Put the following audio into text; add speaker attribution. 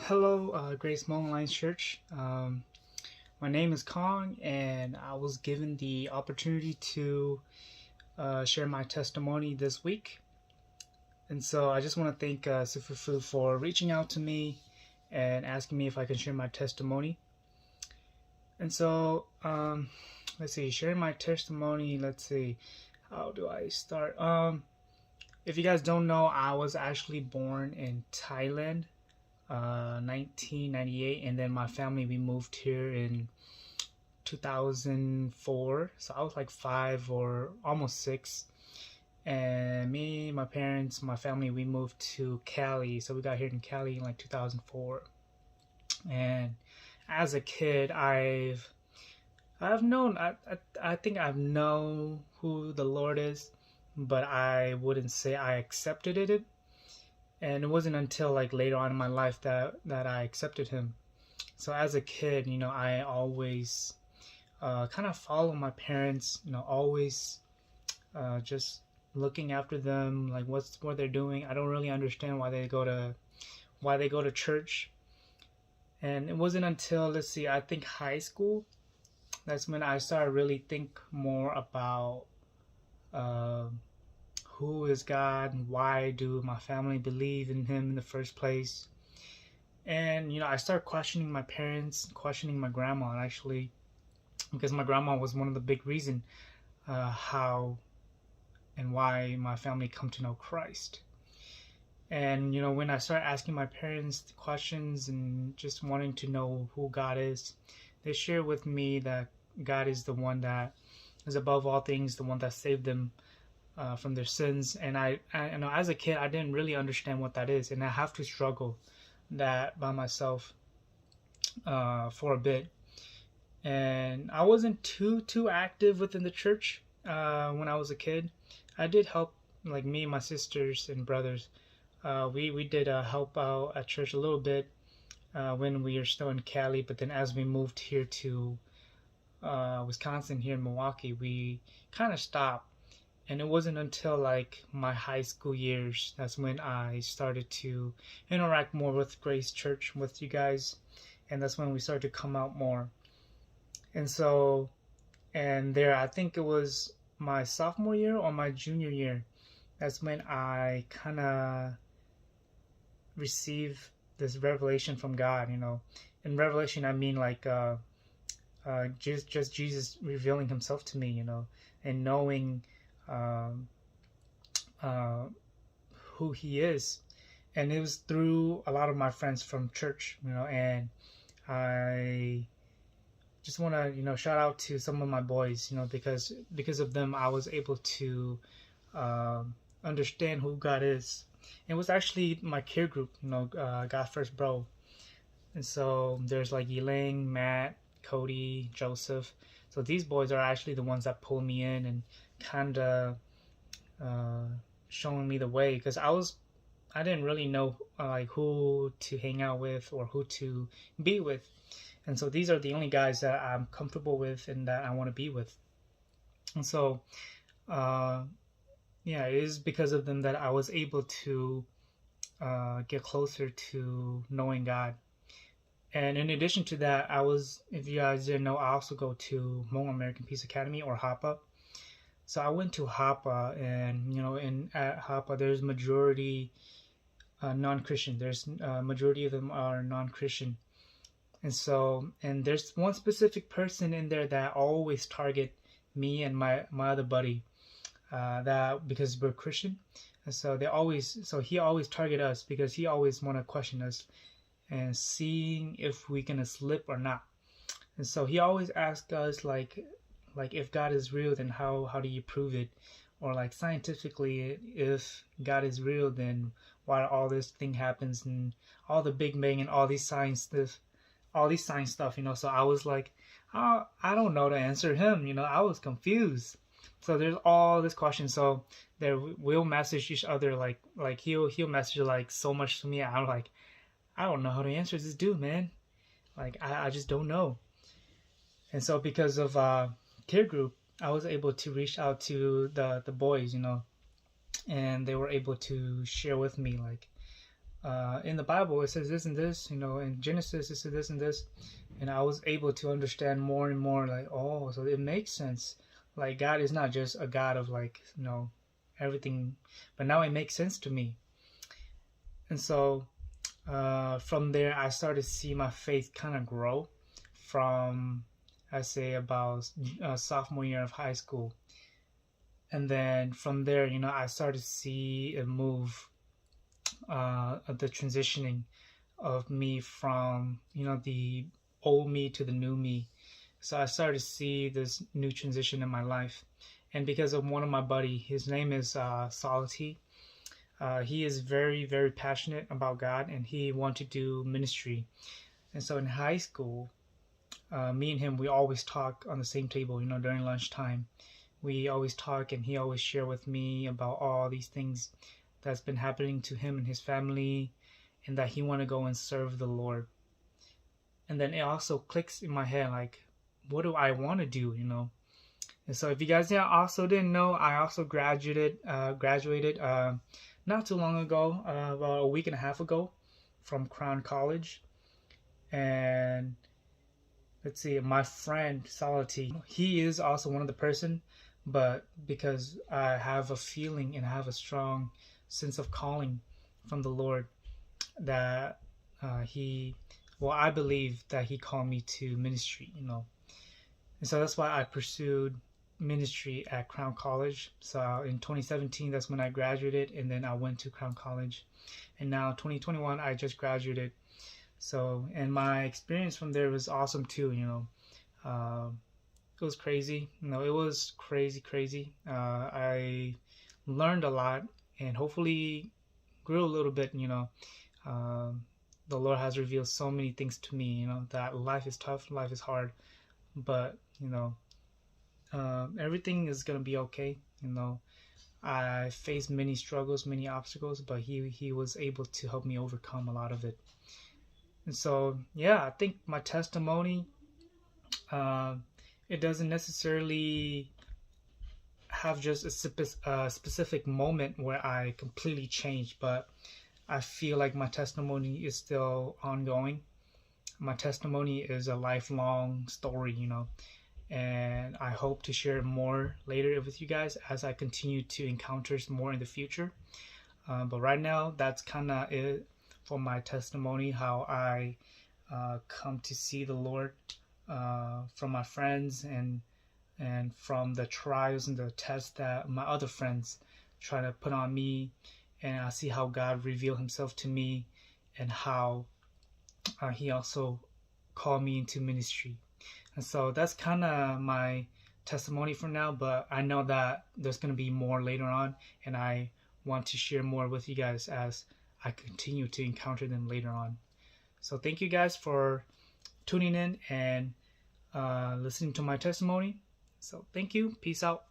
Speaker 1: Hello, Grace Mountain Alliance Church. My name is Kong, and I was given the opportunity to share my testimony this week. And so I just want to thank Superfood for reaching out to me and asking me if I can share my testimony. And so, let's see, sharing my testimony. Let's see, how do I start? If you guys don't know, I was actually born in Thailand. 1998, and then my family, we moved here in 2004, so I was like 5 or almost 6, and me, my parents, my family, we moved to Cali, so we got here in Cali in like 2004. And as a kid, I've known, I think I've known who the Lord is, but I wouldn't say I accepted it. And it wasn't until like later on in my life that I accepted him. So as a kid, I always kind of follow my parents, always just looking after them, like what they're doing. I don't really understand why they go to church. And it wasn't until, let's see, I think high school, that's when I started really think more about who is God and why do my family believe in him in the first place. And I started questioning my parents, questioning my grandma, actually, because my grandma was one of the big reason how and why my family come to know Christ. And when I started asking my parents the questions and just wanting to know who God is, they shared with me that God is the one that is above all things, the one that saved them from their sins. And I as a kid, I didn't really understand what that is, and I have to struggle that by myself for a bit. And I wasn't too active within the church when I was a kid. I did help, like me and my sisters and brothers. We did help out at church a little bit when we were still in Cali, but then as we moved here to Wisconsin, here in Milwaukee, we kind of stopped. And it wasn't until like my high school years that's when I started to interact more with Grace Church, with you guys, and that's when we started to come out more. And so, and there, I think it was my sophomore year or my junior year, that's when I kind of received this revelation from God. In revelation, I mean like just Jesus revealing himself to me, and knowing who he is. And it was through a lot of my friends from church, and I just want to shout out to some of my boys, because of them I was able to understand who God is. It was actually my care group, God First Bro. And so there's like Elaine, Matt, Cody, Joseph. So these boys are actually the ones that pulled me in and kind of showing me the way, because I didn't really know like who to hang out with or who to be with. And so these are the only guys that I'm comfortable with and that I want to be with. And so it is because of them that I was able to get closer to knowing God. And in addition to that, if you guys didn't know, I also go to Hmong American Peace Academy, or HAPA. So I went to HAPA, and at HAPA there's majority non-Christian. There's majority of them are non-Christian. And there's one specific person in there that always target me and my other buddy, that because we're Christian. And so he always target us because he always want to question us and seeing if we gonna slip or not. And so he always asks us like if God is real, then how do you prove it? Or like scientifically, if God is real, then why all this thing happens and all the Big Bang and all these science stuff. So I was like, oh, I don't know to answer him. I was confused. So there's all this question. So there we'll message each other like he'll message like so much to me. I'm like, I don't know how to answer this dude, man. Like I just don't know. And so because of care group, I was able to reach out to the boys, and they were able to share with me like in the Bible it says this and this, in Genesis it says this and this, and I was able to understand more and more, like, oh, so it makes sense. Like, God is not just a God of, like, everything, but now it makes sense to me. And so from there I started to see my faith kind of grow from, I say, about sophomore year of high school. And then from there, I started to see a move, the transitioning of me from, the old me to the new me. So I started to see this new transition in my life. And because of one of my buddy, his name is Salati. He is very, very passionate about God, and he wanted to do ministry. And so in high school, me and him, we always talk on the same table, during lunchtime. We always talk, and he always share with me about all these things that's been happening to him and his family, and that he want to go and serve the Lord. And then it also clicks in my head, like, what do I want to do, And so if you guys also didn't know, I also graduated not too long ago, about a week and a half ago, from Crown College. And let's see, my friend Salati, he is also one of the person, but because I have a feeling and I have a strong sense of calling from the Lord, that I believe that he called me to ministry, And so that's why I pursued ministry at Crown College. So in 2017, that's when I graduated, and then I went to Crown College. And now 2021, I just graduated. So, and my experience from there was awesome too, It was crazy. It was crazy. I learned a lot, and hopefully grew a little bit, The Lord has revealed so many things to me, that life is tough, life is hard, but, everything is going to be okay. I faced many struggles, many obstacles, but he was able to help me overcome a lot of it. And so, yeah, I think my testimony, it doesn't necessarily have just a specific moment where I completely changed, but I feel like my testimony is still ongoing. My testimony is a lifelong story, and I hope to share more later with you guys as I continue to encounter more in the future. But right now, that's kind of it for my testimony, how I come to see the Lord from my friends and from the trials and the tests that my other friends try to put on me, and I see how God revealed himself to me, and how he also called me into ministry. And so that's kind of my testimony for now, but I know that there's going to be more later on, and I want to share more with you guys as I continue to encounter them later on. So thank you guys for tuning in and listening to my testimony. So thank you. Peace out.